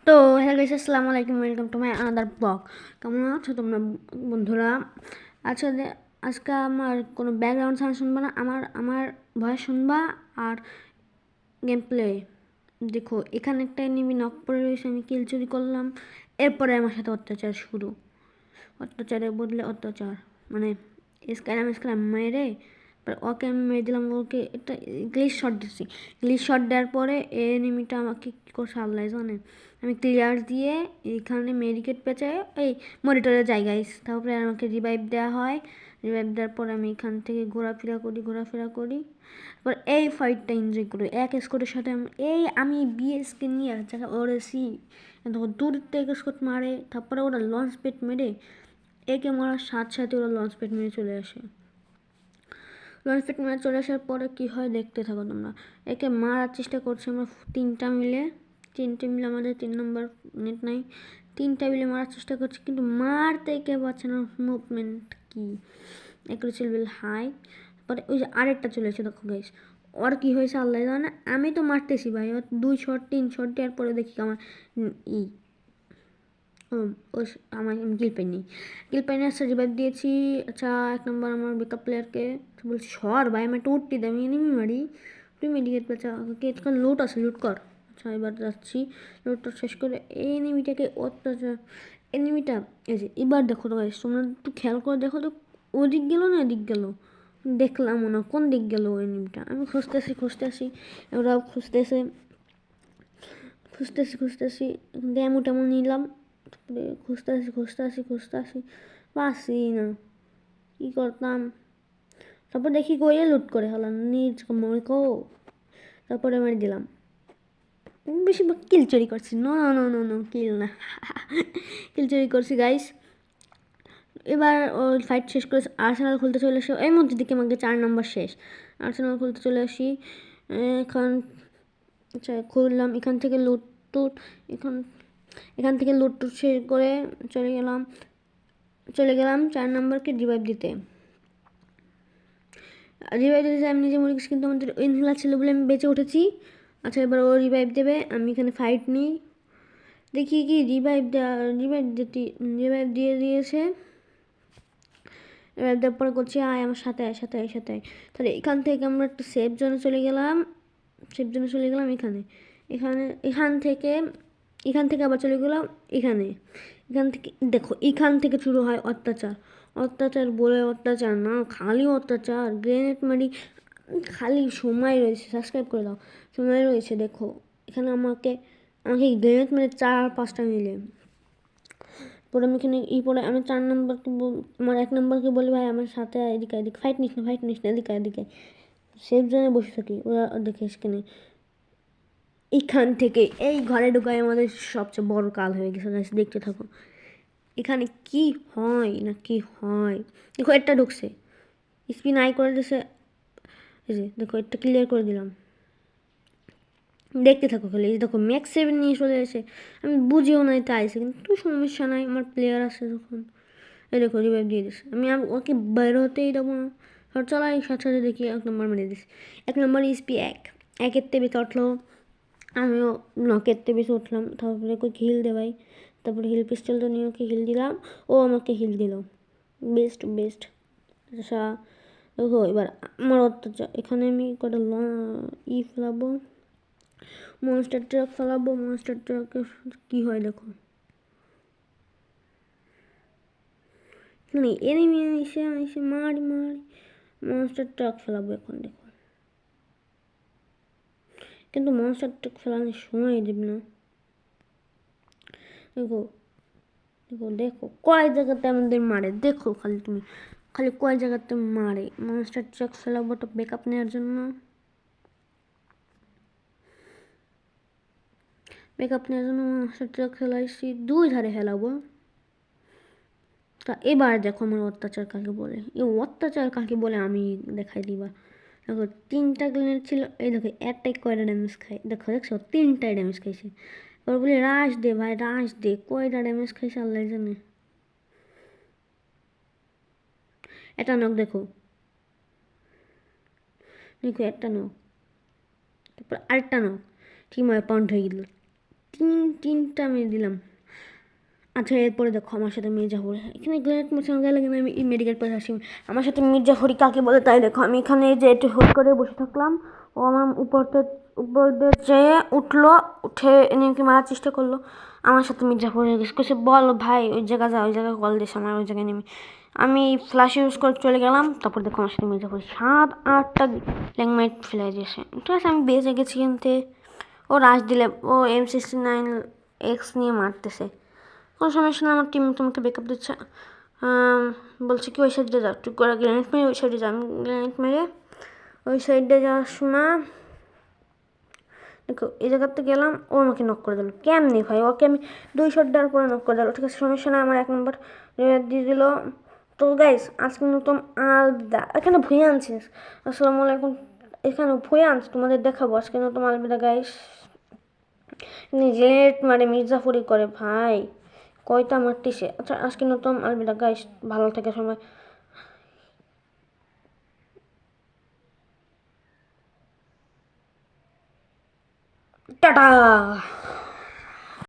তো hello guys, আসসালামু আলাইকুম, welcome to my another blog. কেমন আছো তোমরা বন্ধুরা? আচ্ছা, আজকে আমার কোনো ব্যাকগ্রাউন্ড সাউন্ড শুনবা না, আমার ভয়েস শুনবা। আর গেম প্লে দেখো, এখানে একটা এনিমি নক পড়ে রয়েছে, আমি কিল চুরি করলাম। এরপরে আমার সাথে অত্যাচার শুরু, অত্যাচারের বদলে অত্যাচার, মানে স্ক্যারাম মেরে ওকে আমি মেরে দিলাম। ওকে একটা গ্লিচ শট দিচ্ছি, গ্লিচ শট দেওয়ার পরে এনিমিটা আমাকে কী করছে আল্লাহ জানে। আমি ক্লিয়ার দিয়ে এখানে মেডিকেট পেঁচায় এই মনিটরের জায়গায়, তারপরে আমাকে রিভাইভ দেওয়া হয়। রিভাইভ দেওয়ার পর আমি এখান থেকে ঘোরাফেরা করি। তারপর এই ফাইটটা এনজয় করি এক স্কোরের সাথে। আমি বিএসকে নিয়ে এক জায়গায় ওরেছি, দূর থেকে স্কোট মারে, তারপরে ওরা লঞ্চ প্যাড মেরে একে মারার সাথে সাথে ওরা লঞ্চ প্যাড মেরে চলে আসে। লঞ্চ প্যাড মেরে চলে আসার পরে কী হয় দেখতে থাকো তোমরা। একে মারার চেষ্টা করছি আমরা তিনটে মিলে আমাদের 3 নম্বর নেট নাই, তিনটা মিলে মারার চেষ্টা করছি, কিন্তু মারতে একে পাচ্ছে না। মুভমেন্ট কি অ্যাকুরেসি লেভেল হাই। তারপরে ওই যে আরেকটা চলে এসে দেখো গাইস, ওর কী হয়েছে আল্লাহ জানে। আমি তো মারতেছি ভাই, ওর 2 শট 3 শট দেওয়ার পরে দেখি আমার ই ও ও আমার গিল পাইনি আচ্ছা রিভাইভ দিয়েছি। আচ্ছা 1 নম্বর আমার বেকআপ প্লেয়ারকে বলছি সর ভাই, আমি একটা উঠতে দেয়, আমি এনিমি মারি, তুই মেডিকেট পেঁচা ওকে, এখানে লুট আছে, লুট কর। আচ্ছা এবার যাচ্ছি, লুটটা শেষ করে এই এনিমিটাকে অত্যাচার এনিমিটা এই যে এবার দেখো তো ভাই, তোমরা একটু খেয়াল করে দেখো তো, ওদিক গেলো না এদিক গেলো, দেখলাম না কোন দিক গেল এনিমিটা। আমি খুঁজতেছি ওরাও খুঁজতেছি ড্যামো টেমো নিলাম। তারপরে খুঁজতে আসি পাচ্ছি না, কী করতাম। তারপর দেখি কইয়ে লুট করে হলাম নিজ মনে কো, তারপরে আমি দিলাম। বেশিরভাগ কিল চুরি করছি, নো কিল না কিল চুরি করছি গাইস। এবার ও ফাইট শেষ করে আর্সেনাল খুলতে চলে আসি, এর মধ্যে দিকে আমাকে 4 নম্বর শেষ। আর্সেনাল খুলতে চলে আসি এখন। আচ্ছা খুললাম, এখান থেকে লুট টুট এখান থেকে লুট টুট শেষ করে চলে গেলাম 4 নম্বরকে রিভাইভ দিতে আমি নিজে মরে গেছি, কিন্তু আমাদের ইনহেলার ছিল বলে আমি বেঁচে উঠেছি। আচ্ছা এবার ও রিভাইভ দেবে, আমি এখানে ফাইট নিই, দেখি কি রিভাইভ দিয়ে দিয়েছে। এবার দেওয়ার পরে করছি আয় আমার সাথে। তাহলে এখান থেকে আমরা একটু সেফ জোনে চলে গেলাম, এখানে এখানে এখান থেকে আবার চলে গেলাম এখানে। এখান থেকে দেখো, এখান থেকে শুরু হয় অত্যাচার বলে অত্যাচার না, খালি অত্যাচার, গ্রেনেড মারি, খালি সময় রয়েছে। সাবস্ক্রাইব করে দাও, সময় রয়েছে দেখো। এখানে আমাকে গ্রেনেড মেরে 4-5টা মিলে। পরে আমি এখানে পরে আমি 4 নম্বরকে আমার 1 নম্বরকে বলি ভাই আমার সাথে এদিকে ফাইট নিস না এদিকে সেফ জোনে বসে থাকি। ওরা দেখে এখানে এইখান থেকে এই ঘরে ঢুকায় আমাদের সবচেয়ে বড় কাল হয়ে গেছে। দেখতে থাকো এখানে কি হয়। দেখো একটা ঢুকছে, স্পিন আই করে দিয়েছে, এই যে দেখো একটা ক্লিয়ার করে দিলাম। দেখতে থাকো খালি, এই দেখো ম্যাক্স 7 নিয়ে চলে এসে, আমি বুঝিও নাই তাই আইসে, কিন্তু সমস্যা নাই, আমার প্লেয়ার আছে যখন। এই দেখো রিভাইভ দিয়ে দিস, আমি ওকে বাইরে হতেই দেবো না। চলাই সাথে দেখি 1 নম্বর মেরে দিস। 1 নম্বর ইসপি একের থেকে বেশি উঠলো, আমিও নকের থেকে বেশি উঠলাম। তারপরে ওকে হিল দে ভাই, তারপরে হিল পিস্টলটা নিয়ে ওকে হিল দিলাম, ও আমাকে হিল দিল। বেস্ট। আচ্ছা দেখো এবার আমার অত্যাচার, এখানে আমি কটা ফেলাবো, মনস্টার ট্রাকে কী হয় দেখো। এনিমি এসে মারি মনস্টার ট্রাক ফেলাবো এখন দেখো, কিন্তু মনস্টার ট্রাক ফেলানোর সময় দেব না। দেখো কয় জায়গাতে আমাদের মারে, দেখো খালি কয় জায়গাতে মারে। মনস্টার ট্রাক ফেলাবো তো ব্যাকআপ নেওয়ার জন্য, মনস্টার ট্রাক ফেলাইছি, 2 ধারে ফেলাবো। তা এবার দেখো আমার অত্যাচার কাকে বলে আমি দেখাই দিবা। দেখো 3টা গ্রেনেড ছিল, এই দেখো একটাই কয়টা ড্যামেজ খায়, দেখছো 3টাই ড্যামেজ খাইছে। এবার বলি রাশ দে ভাই, কয়টা ড্যামেজ খাইছে আল্লাহ জানে। এটা নক দেখো একটা নক, তারপর আরেকটা নক, ঠিক পাউন্ড হয়ে গেল। তিনটা আমি দিলাম। আচ্ছা এরপরে দেখো আমার সাথে মির্জাফর, এখানে গ্রেনেড মোশন গেলে কিন্তু আমি মেডিকেল পেয়ে আসি। আমার সাথে মির্জাফরি কাকে বলে তাই দেখো, আমি এখানে যে একটু হোল্ড করে বসে থাকলাম, ও আমার উপর দিয়ে যেয়ে উঠলো, উঠে এনিমিকে মারার চেষ্টা করলো। আমার সাথে মির্জাফর হয়ে গেছে, কিছু বল ভাই ওই জায়গায় যা, ওই জায়গায় কল দিস আমার ওই জায়গায় নেমে। আমি ফ্ল্যাশ ইউজ করে চলে গেলাম, তারপর দেখো আমার সাথে মির্জাফর 7-8টা ল্যাংমাইট ফেলে দিয়েছে। ঠিক আছে আমি বেঁচে গেছি এখানতে। ও রাশ দিলে ও M69X নিয়ে মারতেছে, কোনো সমস্যা না, আমার টিম তোমাকে ব্যাকআপ দিচ্ছে। বলছে কি ওই সাইডে যাও, একটু করে গ্রেনেড মেরে ওই সাইডে যাও। আমি গ্রেনেড মেরে ওই সাইডে যাওয়ার সময় দেখো এই জায়গাতে গেলাম, ও আমাকে নক করে দিল। কেমনি ভাই, ওকে আমি 2 শট দেওয়ার পরে নক করে দিল। ঠিক আছে সমস্যা না, আমার 1 নম্বর দিয়ে দিল। তো গাইস আজকে নতুন আলবিদা, এখানে ভুঁয়ে আনছিস, আসসালামু আলাইকুম, এখানে ভুঁয়ে আনছি তোমাদের দেখাবো আজকে নতুন আলবিদা গাইস। নিজের মানে মির্জাফরি করে ভাই, কয়টা মারতিছে। আচ্ছা আজকে নতুন আলবিদা গাইস, ভালো থাকে সময়। টাটা।